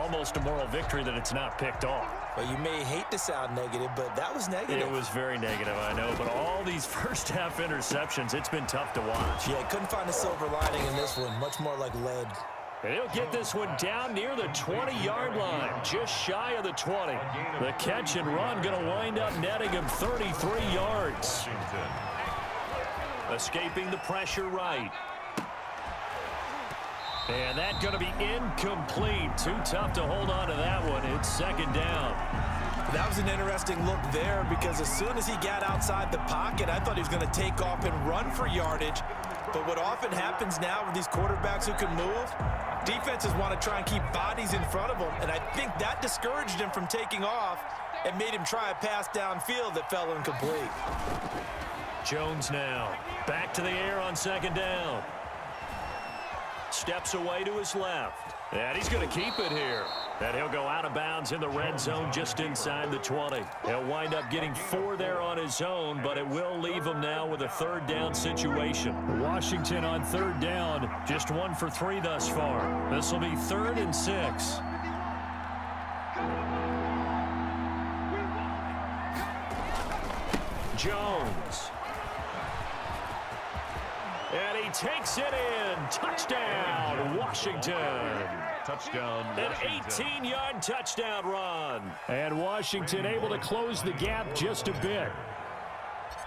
almost a moral victory that it's not picked off. Well, you may hate to sound negative, but that was negative. It was very negative, I know. But all these first-half interceptions, it's been tough to watch. Yeah, couldn't find a silver lining in this one. Much more like lead. And he'll get this one down near the 20-yard line, just shy of the 20. The catch and run going to wind up netting him 33 yards. Escaping the pressure right. And that's going to be incomplete. Too tough to hold on to that one. It's second down. That was an interesting look there because as soon as he got outside the pocket, I thought he was going to take off and run for yardage. But what often happens now with these quarterbacks who can move, defenses want to try and keep bodies in front of them. And I think that discouraged him from taking off and made him try a pass downfield that fell incomplete. Jones now back to the air on second down. Steps away to his left. And he's going to keep it here. And he'll go out of bounds in the red zone just inside the 20. He'll wind up getting 4 there on his own, but it will leave him now with a third down situation. Washington on third down, just 1 for 3 thus far. This will be 3rd and 6. Jones. And he takes it in. Touchdown, Washington. Touchdown, Washington. An 18-yard touchdown run. And Washington able to close the gap just a bit.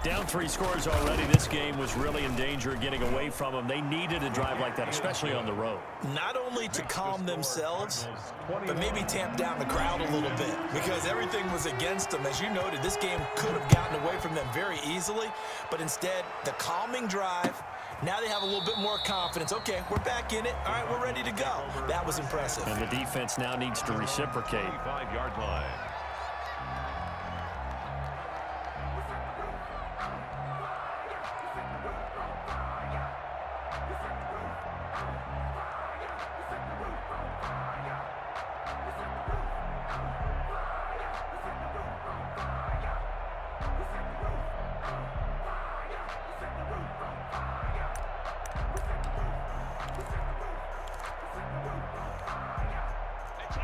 Down 3 scores already. This game was really in danger of getting away from them. They needed a drive like that, especially on the road. Not only to calm themselves, but maybe tamp down the crowd a little bit because everything was against them. As you noted, this game could have gotten away from them very easily, but instead, the calming drive, now they have a little bit more confidence. Okay, we're back in it. All right, we're ready to go. That was impressive. And the defense now needs to reciprocate. 5-yard line.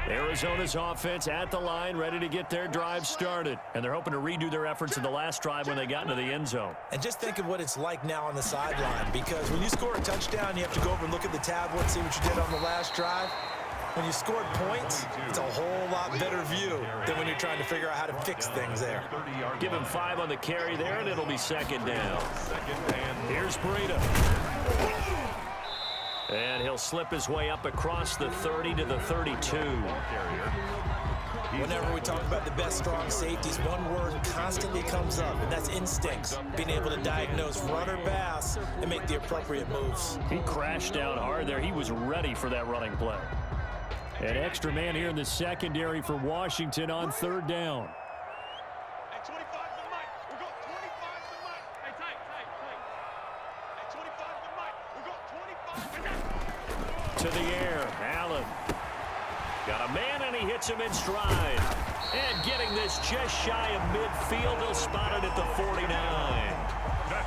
Arizona's offense at the line, ready to get their drive started. And they're hoping to redo their efforts in the last drive when they got into the end zone. And just think of what it's like now on the sideline, because when you score a touchdown, you have to go over and look at the tablet, see what you did on the last drive. When you scored points, it's a whole lot better view than when you're trying to figure out how to fix things there. Give him 5 on the carry there, and it'll be second down. Here's Breida. And he'll slip his way up across the 30 to the 32. Whenever we talk about the best strong safeties, one word constantly comes up, and that's instincts. Being able to diagnose run or pass and make the appropriate moves. He crashed down hard there. He was ready for that running play. An extra man here in the secondary for Washington on third down. To the air, Allen. Got a man, and he hits him in stride. And getting this just shy of midfield, he'll spot it at the 49.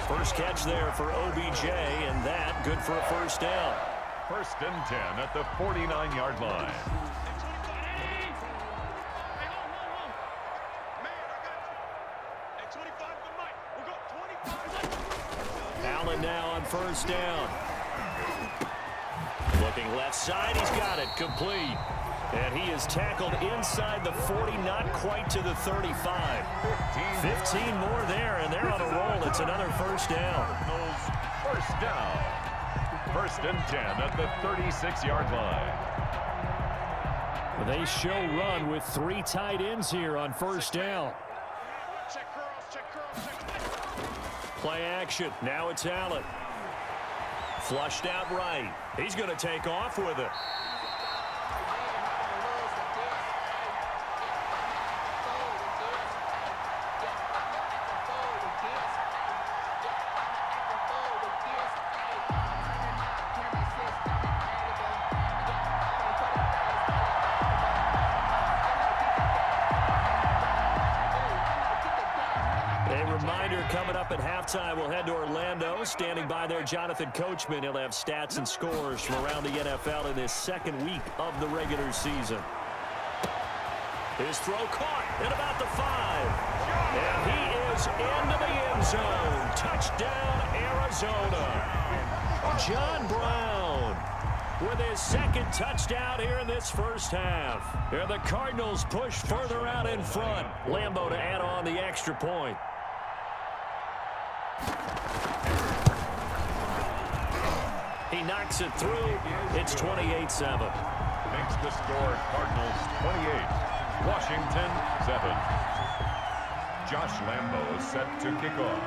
First catch there for OBJ, and that good for a first down. 1st and 10 at the 49-yard line. Allen now on first down. Looking left side, he's got it, complete. And he is tackled inside the 40, not quite to the 35. 15 more there, and they're on a roll. It's another first down. First down. 1st and 10 at the 36-yard line. They show run with 3 tight ends here on first down. Play action. Now it's Allen. Flushed out right. He's going to take off with it. Coming up at halftime, we'll head to Orlando. Standing by there, Jonathan Coachman. He'll have stats and scores from around the NFL in this second week of the regular season. His throw caught at about the 5. And he is into the end zone. Touchdown, Arizona. John Brown with his second touchdown here in this first half. And the Cardinals push further out in front. Lambeau to add on the extra point. He knocks it through. It's 28-7. Makes the score Cardinals 28, Washington 7. Josh Lambeau set to kick off.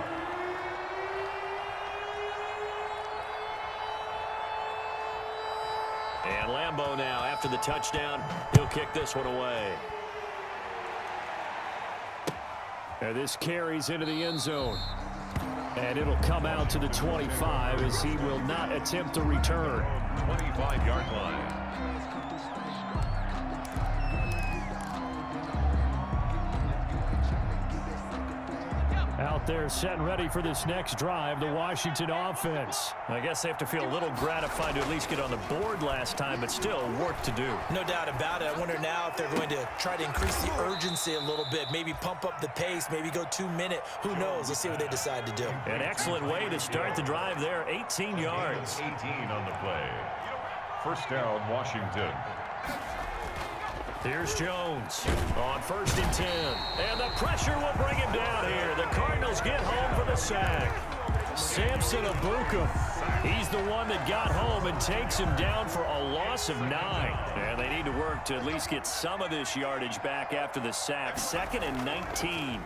And Lambeau now, after the touchdown, he'll kick this one away. And this carries into the end zone. And it'll come out to the 25 as he will not attempt to return. 25-yard line. Out there set and ready for this next drive, the Washington offense. I guess they have to feel a little gratified to at least get on the board last time, but still work to do. No doubt about it. I wonder now if they're going to try to increase the urgency a little bit, maybe pump up the pace, maybe go 2-minute. Who knows? Let's see what they decide to do. An excellent way to start the drive there, 18 yards. 18 on the play. First down, Washington. Here's Jones on 1st and 10. And the pressure will bring him down here. The Cardinals get home for the sack. Samson Abuka, he's the one that got home and takes him down for a loss of 9. And they need to work to at least get some of this yardage back after the sack. 2nd and 19.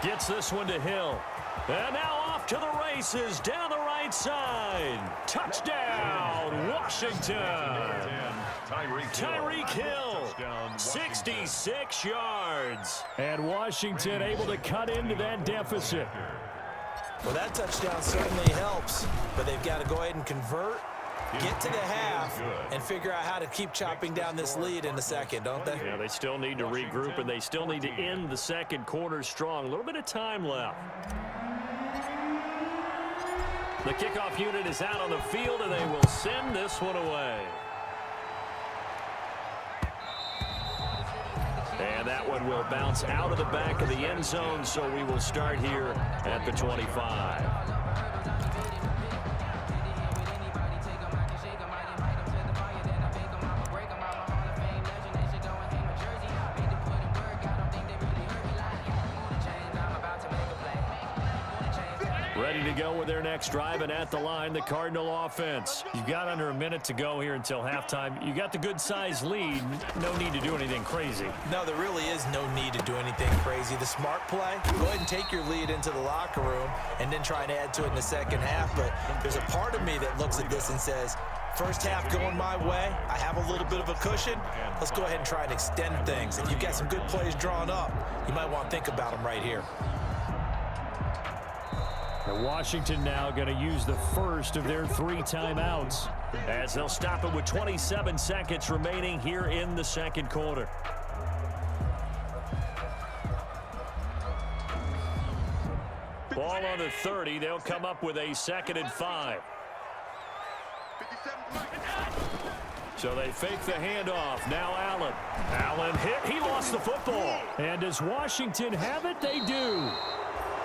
Gets this one to Hill. And now off to the races down the right side. Touchdown, Washington. Tyreek Hill, 66 yards. And Washington able to cut into that deficit. Well, that touchdown certainly helps, but they've got to go ahead and convert, get to the half, and figure out how to keep chopping down this lead in the second, don't they? Yeah, they still need to regroup, and they still need to end the second quarter strong. A little bit of time left. The kickoff unit is out on the field, and they will send this one away. And that one will bounce out of the back of the end zone, so we will start here at the 25. Ready to go with their next drive, and at the line, the Cardinal offense. You've got under a minute to go here until halftime. You got the good-sized lead. No need to do anything crazy. No, there really is no need to do anything crazy. The smart play, go ahead and take your lead into the locker room and then try and add to it in the second half. But there's a part of me that looks at this and says, first half going my way, I have a little bit of a cushion. Let's go ahead and try and extend things. If you've got some good plays drawn up, you might want to think about them right here. Washington now going to use the first of their 3 timeouts as they'll stop it with 27 seconds remaining here in the second quarter. Ball on the 30. They'll come up with a 2nd and 5. So they fake the handoff. Now Allen. Allen hit. He lost the football. And does Washington have it? They do.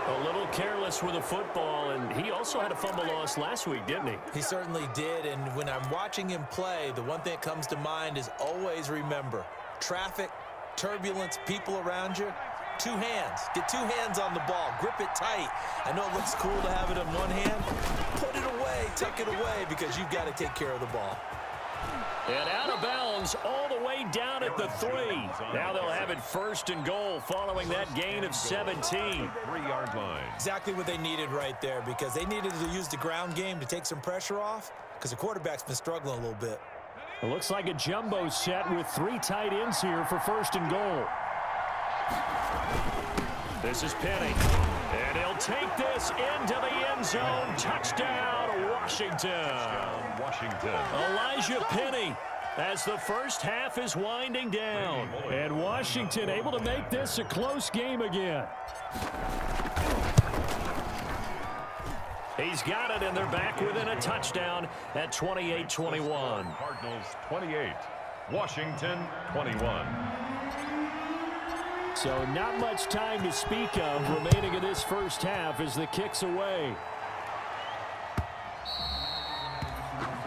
A little careless with the football, and he also had a fumble loss last week, didn't he? He certainly did, and when I'm watching him play, the one thing that comes to mind is always remember, traffic, turbulence, people around you, 2 hands. Get 2 hands on the ball. Grip it tight. I know it looks cool to have it in one hand. Put it away, tuck it away, because you've got to take care of the ball. And out of bounds all the way down at the 3. Now they'll have it 1st and goal following that gain of 17. 3-yard line. Exactly what they needed right there, because they needed to use the ground game to take some pressure off, because the quarterback's been struggling a little bit. It looks like a jumbo set with 3 tight ends here for 1st and goal. This is Penny. And he'll take this into the end zone. Touchdown, Washington. Elijah Penny as the first half is winding down. And Washington able to make this a close game again. He's got it, and they're back within a touchdown at 28-21. Cardinals 28, Washington 21. So not much time to speak of remaining in this first half as the kick's away.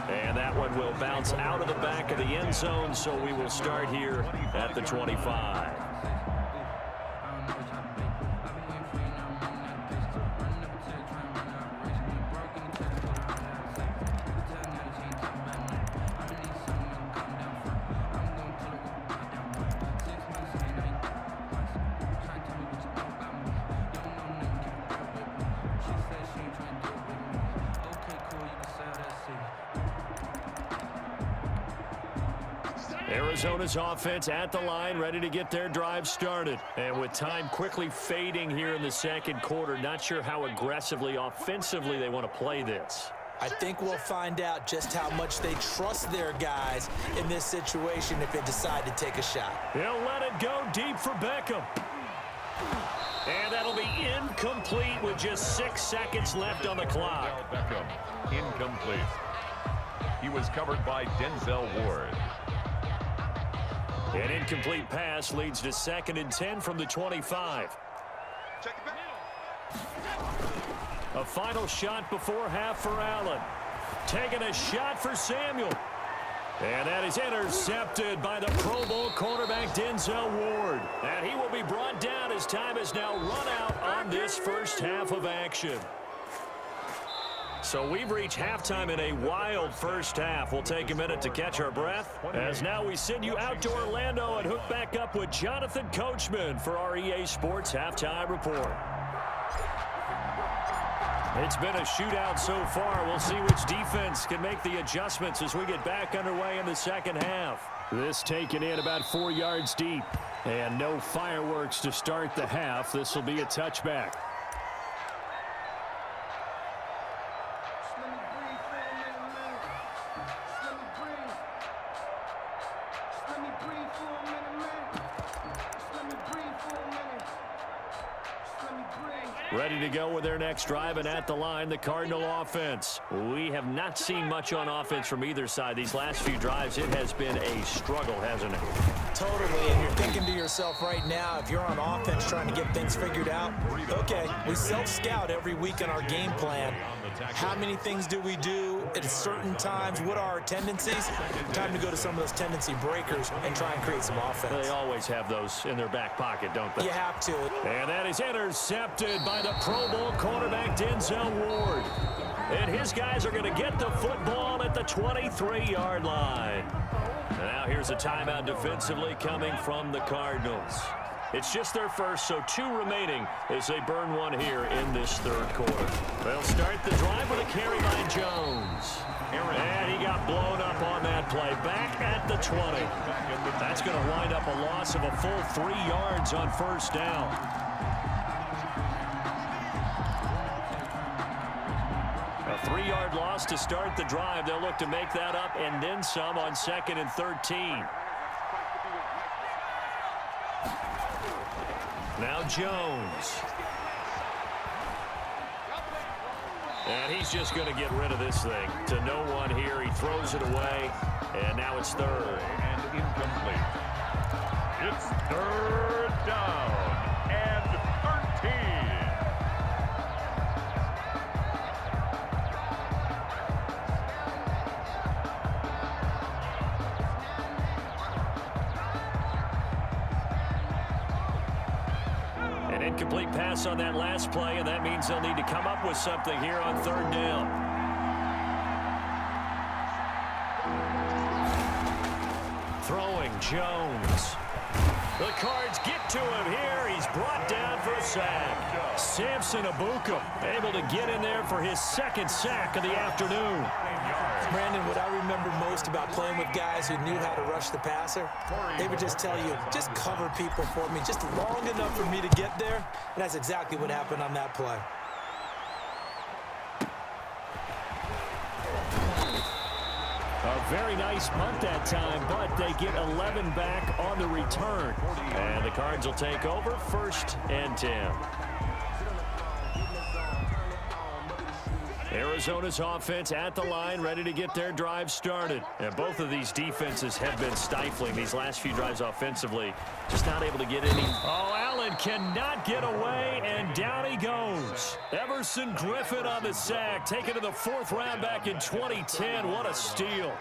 And that one will bounce out of the back of the end zone, so we will start here at the 25. Arizona's offense at the line, ready to get their drive started. And with time quickly fading here in the second quarter, not sure how aggressively, offensively they want to play this. I think we'll find out just how much they trust their guys in this situation if they decide to take a shot. He'll let it go deep for Beckham. And that'll be incomplete with just 6 seconds left on the clock. Beckham, incomplete. He was covered by Denzel Ward. An incomplete pass leads to 2nd and 10 from the 25. A final shot before half for Allen. Taking a shot for Samuel. And that is intercepted by the Pro Bowl cornerback Denzel Ward. And he will be brought down as time has now run out on this first half of action. So we've reached halftime in a wild first half. We'll take a minute to catch our breath as now we send you out to Orlando and hook back up with Jonathan Coachman for our EA Sports Halftime Report. It's been a shootout so far. We'll see which defense can make the adjustments as we get back underway in the second half. This taken in about 4 yards deep. And no fireworks to start the half. This will be a touchback. Ready to go with their next drive, and at the line, the Cardinal offense. We have not seen much on offense from either side. These last few drives, it has been a struggle, hasn't it? Totally, and you're thinking to yourself right now, if you're on offense trying to get things figured out, okay, we self-scout every week in our game plan. How many things do we do at certain times? What are our tendencies? Time to go to some of those tendency breakers and try and create some offense. They always have those in their back pocket, don't they? You have to. And that is intercepted by the Pro Bowl cornerback Denzel Ward. And his guys are going to get the football at the 23-yard line. And now here's a timeout defensively coming from the Cardinals. It's just their first, so 2 remaining as they burn one here in this third quarter. They'll start the drive with a carry by Jones. And he got blown up on that play. Back at the 20. That's going to wind up a loss of a full 3 yards on first down. A 3-yard loss to start the drive. They'll look to make that up and then some on 2nd and 13. Now Jones. And he's just going to get rid of this thing to no one here. He throws it away, and now it's 3rd. And incomplete. It's 3rd down and 13. Incomplete pass on that last play, and that means they'll need to come up with something here on 3rd down. Throwing Jones. The Cards get to him here. He's brought down for a sack. Samson Abuka able to get in there for his 2nd sack of the afternoon. Brandon, what I remember most about playing with guys who knew how to rush the passer, they would just tell you, just cover people for me, just long enough for me to get there. And that's exactly what happened on that play. A very nice punt that time, but they get 11 back on the return. And the Cards will take over 1st and 10. Arizona's offense at the line, ready to get their drive started. And both of these defenses have been stifling these last few drives offensively. Just not able to get any. Oh, Allen cannot get away, and down he goes. Everson Griffin on the sack, taken to the 4th round back in 2010. What a steal.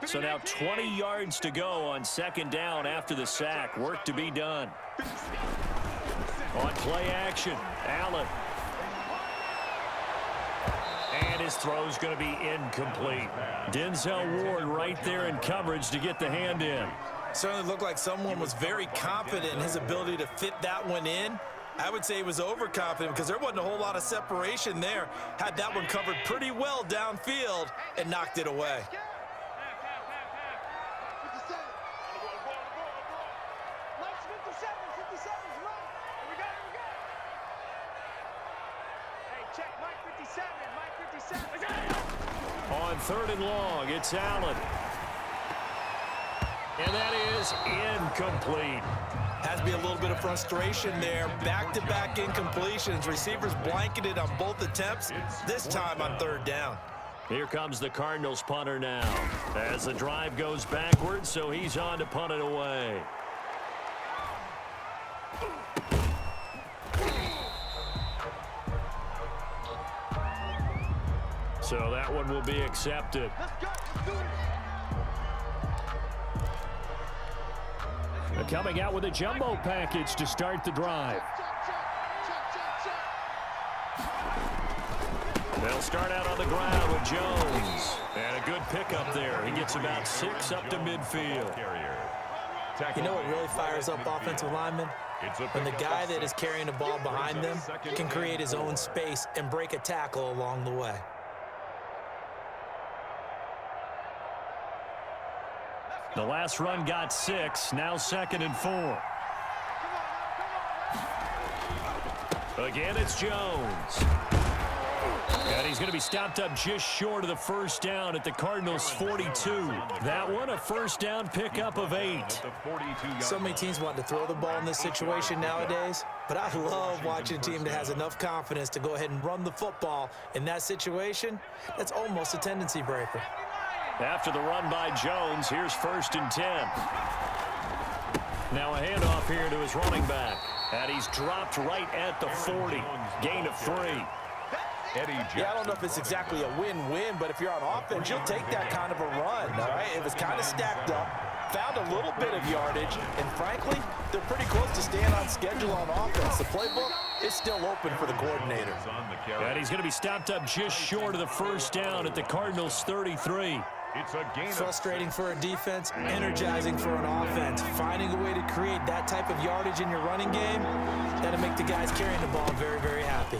So now 20 yards to go on 2nd down after the sack. Work to be done. On play action, Allen. And his throw's going to be incomplete. Denzel Ward right there in coverage to get the hand in. Certainly looked like someone was very confident in his ability to fit that one in. I would say he was overconfident because there wasn't a whole lot of separation there. Had that one covered pretty well downfield and knocked it away. On 3rd and long, it's Allen. And that is incomplete. Has to be a little bit of frustration there. Back-to-back incompletions. Receivers blanketed on both attempts, this time on 3rd down. Here comes the Cardinals punter now. As the drive goes backwards, so he's on to punt it away. So that one will be accepted. Coming out with a jumbo package to start the drive. They'll start out on the ground with Jones. And a good pickup there. He gets about 6 up to midfield. You know what really fires up offensive linemen? When the guy that is carrying the ball behind them can create his own space and break a tackle along the way. The last run got 6, now 2nd and 4. Again, it's Jones. And he's going to be stopped up just short of the 1st down at the Cardinals' 42. That one, a 1st down pickup of 8. So many teams want to throw the ball in this situation nowadays, but I love watching a team that has enough confidence to go ahead and run the football. In that situation, that's almost a tendency breaker. After the run by Jones, here's 1st and 10. Now a handoff here to his running back. And he's dropped right at the 40. Gain of 3. Yeah, I don't know if it's exactly a win-win, but if you're on offense, you'll take that kind of a run, all right? It was kind of stacked up, found a little bit of yardage, and frankly, they're pretty close to staying on schedule on offense. The playbook is still open for the coordinator. And he's going to be stopped up just short of the 1st down at the Cardinals' 33. It's a gain. Frustrating for a defense, energizing for an offense. Finding a way to create that type of yardage in your running game, that'll make the guys carrying the ball very, very happy.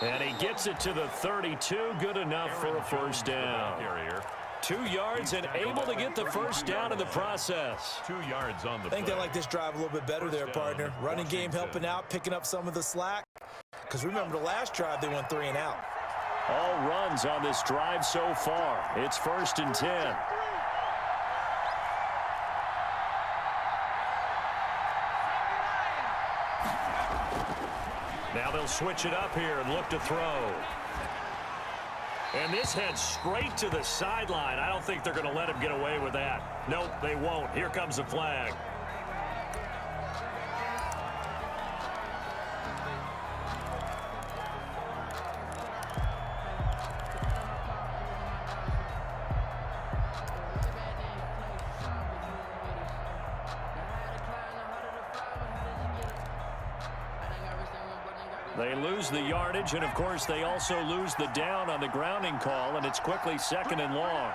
And he gets it to the 32, good enough for a 1st down. 2 yards and able to get the 1st down in the process. 2 yards on the I think they like this drive a little bit better there, partner. Running game helping out, picking up some of the slack. Because remember the last drive, they went 3 and out. All runs on this drive so far. It's 1st and 10. Now they'll switch it up here and look to throw. And this heads straight to the sideline. I don't think they're going to let him get away with that. Nope, they won't. Here comes the flag. They lose the yardage, and of course they also lose the down on the grounding call, and it's quickly 2nd and long.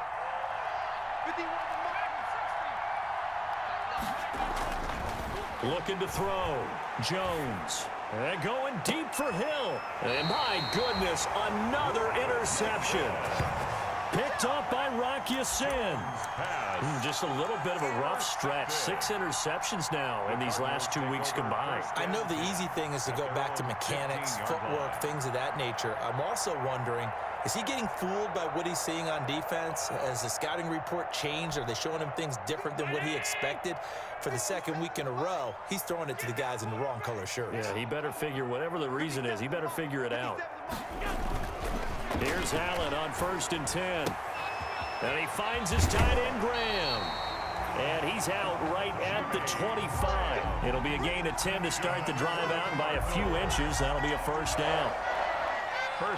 Looking to throw. Jones. And going deep for Hill. And my goodness, another interception. Picked off by Rocky Sin. Just a little bit of a rough stretch. 6 interceptions now in these last 2 weeks combined. I know the easy thing is to go back to mechanics, footwork, things of that nature. I'm also wondering, is he getting fooled by what he's seeing on defense? Has the scouting report changed? Are they showing him things different than what he expected? For the second week in a row, he's throwing it to the guys in the wrong color shirts. Yeah, he better figure, whatever the reason is, he better figure it out. Here's Allen on 1st and 10. And he finds his tight end, Graham. And he's out right at the 25. It'll be a gain of 10 to start the drive out, and by a few inches, that'll be a first down.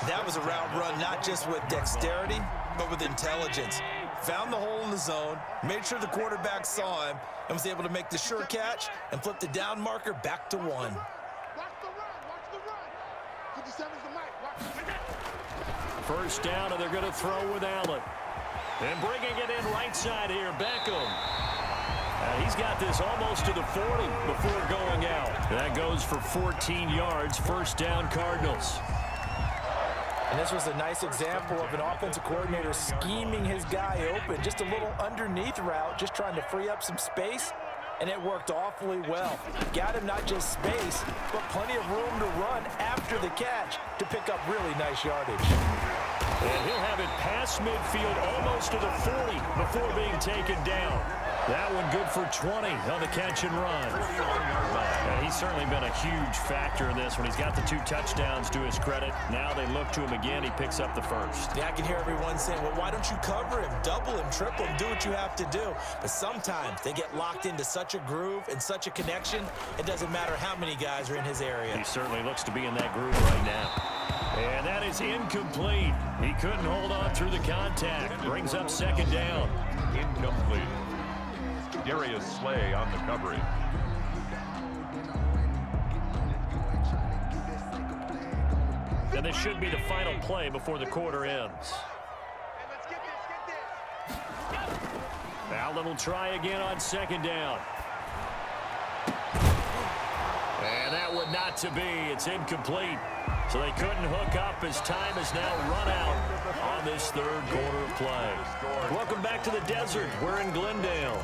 That was a route run not just with dexterity, but with intelligence. Found the hole in the zone, made sure the quarterback saw him, and was able to make the sure catch and flip the down marker back to 1. Watch the run. 57's the mic. Watch the... First down, and they're going to throw with Allen. And bringing it in right side here, Beckham. He's got this almost to the 40 before going out. That goes for 14 yards, first down Cardinals. And this was a nice example of an offensive coordinator scheming his guy open. Just a little underneath route, just trying to free up some space, and it worked awfully well. Got him not just space, but plenty of room to run after the catch to pick up really nice yardage. And he'll have it past midfield almost to the 40 before being taken down. That one good for 20 on the catch and run. And he's certainly been a huge factor in this when he's got the 2 touchdowns to his credit. Now they look to him again. He picks up the first. Yeah, I can hear everyone saying, well, why don't you cover him, double him, triple him, do what you have to do. But sometimes they get locked into such a groove and such a connection, it doesn't matter how many guys are in his area. He certainly looks to be in that groove right now. And that is incomplete. He couldn't hold on through the contact. Brings up second down. Incomplete. Darius Slay on the coverage. And this should be the final play before the quarter ends. Allen will try again on second down. And that would not to be. It's incomplete. So they couldn't hook up as time has now run out on this third quarter of play. Welcome back to the desert. We're in Glendale.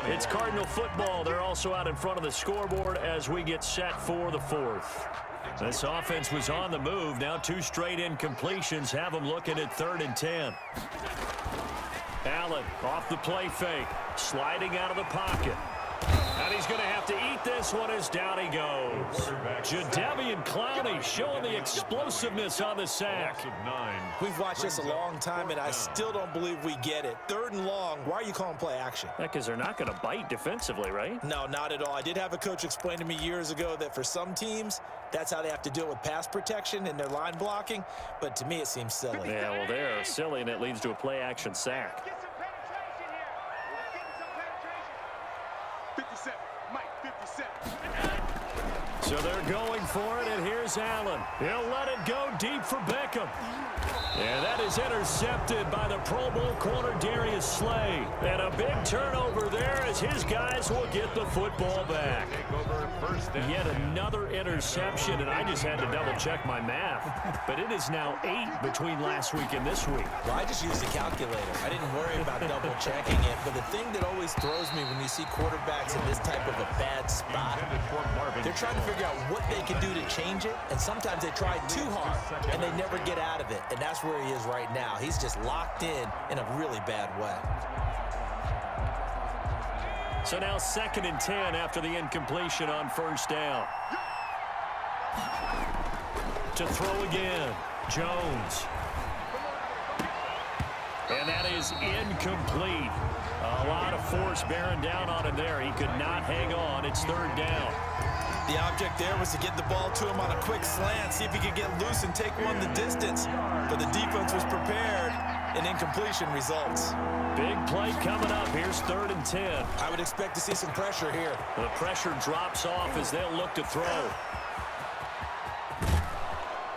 It's Cardinal football. They're also out in front of the scoreboard as we get set for the fourth. This offense was on the move. Now 2 straight incompletions have them looking at 3rd and 10. Allen off the play fake, sliding out of the pocket. And he's going to have to eat this one as down he goes. Jadeveon Clowney showing the explosiveness on the sack. We've watched this a long time, and I still don't believe we get it. 3rd and long, why are you calling play action? Because they're not going to bite defensively, right? No, not at all. I did have a coach explain to me years ago that for some teams, that's how they have to deal with pass protection and their line blocking. But to me, it seems silly. Yeah, well, they're silly, and it leads to a play action sack. 57. Mike, 57. So they're going for it, and here's Allen. He'll let it go deep for Beckham. And that is intercepted by the Pro Bowl corner Darius Slay. And a big turnover there as his guys will get the football back. Yet another interception, and I just had to double-check my math. But it is now 8 between last week and this week. Well, I just used a calculator. I didn't worry about double-checking it. But the thing that always throws me when you see quarterbacks in this type of a bad spot, they're trying to figure out what they can do to change it. And sometimes they try too hard, and they never get out of it. And that's where he is right now. He's just locked in a really bad way. So now 2nd and 10 after the incompletion on first down. To throw again, Jones. And that is incomplete. A lot of force bearing down on him there. He could not hang on. It's 3rd down. The object there was to get the ball to him on a quick slant, see if he could get loose and take one the distance. But the defense was prepared, and incompletion results. Big play coming up. Here's 3rd and 10. I would expect to see some pressure here. The pressure drops off as they'll look to throw.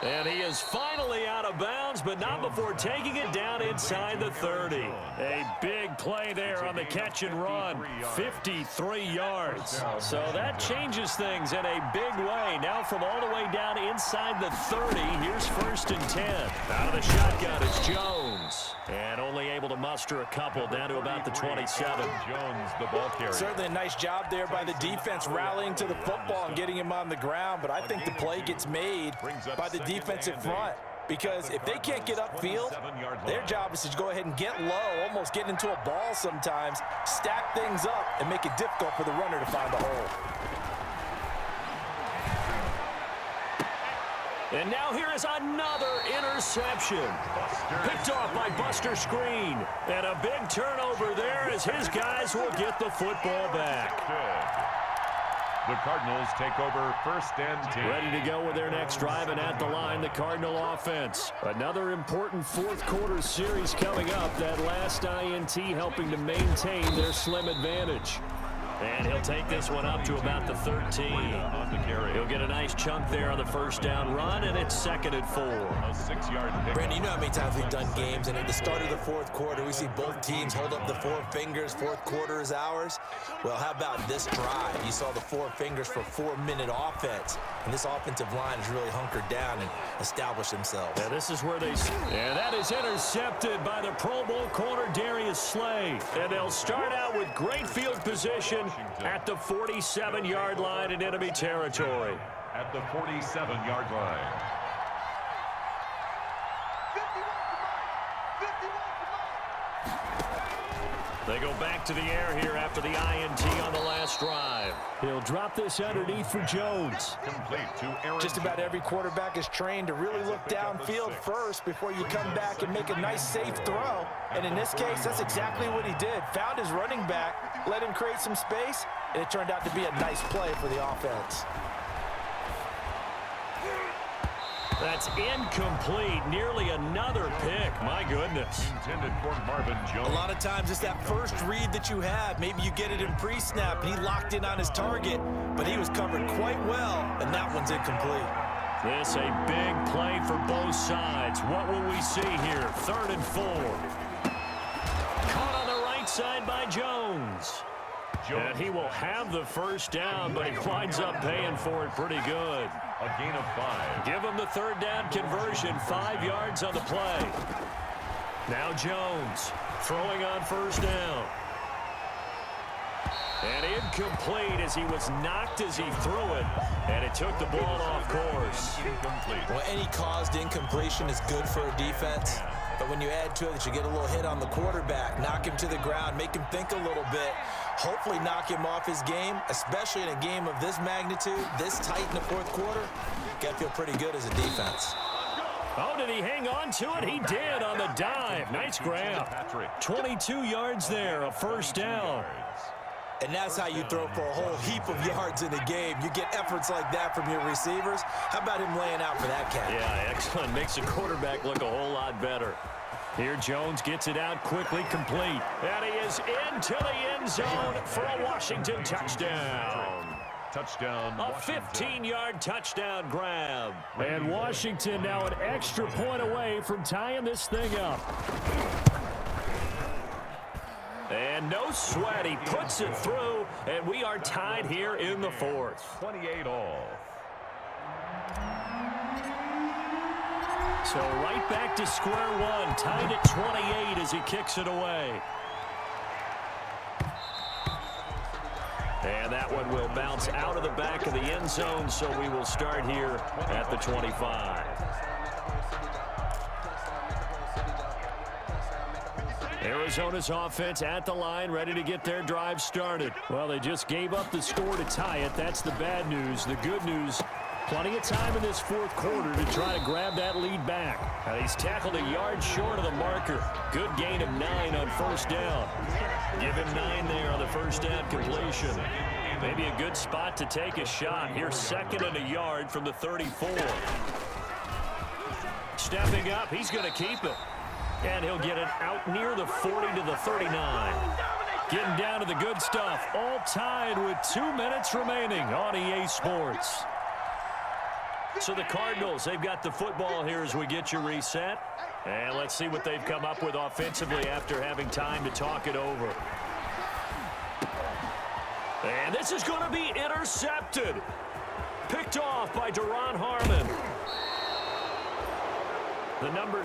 And he is finally out of bounds, but not before taking it down inside the 30. A big play there on the catch and run. 53 yards. So that changes things in a big way. Now from all the way down inside the 30, here's 1st and 10. Out of the shotgun is Jones. Jones. And only able to muster a couple down to about the 27. Jones, the ball carrier. Certainly a nice job there by the defense rallying to the football and getting him on the ground, but I think the play gets made by the defensive front. Because if they can't get upfield, their job is to go ahead and get low, almost get into a ball sometimes, stack things up, and make it difficult for the runner to find the hole. And now here is another interception. Picked off by Buster Screen. And a big turnover there as his guys will get the football back. The Cardinals take over 1st and 10. Ready to go with their next drive, and at the line, the Cardinal offense. Another important fourth-quarter series coming up. That last INT helping to maintain their slim advantage. And he'll take this one up to about the 13. He'll get a nice chunk there on the first down run, and it's 2nd and 4. A 6-yard pick. Brandon, you know how many times we've done games, and at the start of the fourth quarter, we see both teams hold up the 4 fingers. Fourth quarter is ours. Well, how about this drive? You saw the 4 fingers for 4-minute offense, and this offensive line has really hunkered down and established themselves. Yeah, this is where they... And that is intercepted by the Pro Bowl corner, Darius Slay. And they'll start out with great field position at the 47-yard line in enemy territory. At the 47-yard line. 51 They go back to the air here after the INT on the last drive. He'll drop this underneath for Jones. Complete to Aaron. Just about every quarterback is trained to really look downfield first before you come back and make a nice, safe throw. And in this case, that's exactly what he did. Found his running back, let him create some space, and it turned out to be a nice play for the offense. That's incomplete. Nearly another pick. My goodness. Intended for Marvin Jones. A lot of times it's that first read that you have. Maybe you get it in pre-snap, and he locked in on his target, but he was covered quite well, and that one's incomplete. This a big play for both sides. What will we see here? 3rd and 4. Caught on the right side by Jones. And he will have the first down, but he winds up paying for it pretty good. A gain of 5. Give him the 3rd down conversion, 5 yards on the play. Now Jones throwing on 1st down. And incomplete as he was knocked as he threw it, and it took the ball off course. Incomplete. Well, any caused incompletion is good for a defense, but when you add to it that you get a little hit on the quarterback, knock him to the ground, make him think a little bit, hopefully knock him off his game, especially in a game of this magnitude, this tight in the fourth quarter, got to feel pretty good as a defense. Oh, did he hang on to it? He did on the dive. Nice grab. 22 yards there, a 1st down. And that's how you throw for a whole heap of yards in a game. You get efforts like that from your receivers. How about him laying out for that catch? Yeah, excellent. Makes the quarterback look a whole lot better. Here Jones gets it out quickly, complete. And he is into the end zone for a Washington touchdown. Touchdown. A 15-yard touchdown grab. And Washington now an extra point away from tying this thing up. And no sweat, he puts it through, and we are tied here in the 4th. 28 all. So right back to square one, tied at 28 as he kicks it away. And that one will bounce out of the back of the end zone, so we will start here at the 25. Arizona's offense at the line, ready to get their drive started. Well, they just gave up the score to tie it. That's the bad news. The good news, plenty of time in this fourth quarter to try to grab that lead back. Now, he's tackled a yard short of the marker. Good gain of 9 on 1st down. Give him 9 there on the 1st down completion. Maybe a good spot to take a shot. Here's 2nd and a yard from the 34. Stepping up, he's going to keep it. And he'll get it out near the 40 to the 39. Getting down to the good stuff. All tied with 2 minutes remaining on EA Sports. So the Cardinals, they've got the football here as we get you reset. And let's see what they've come up with offensively after having time to talk it over. And this is going to be intercepted. Picked off by Duron Harmon. The number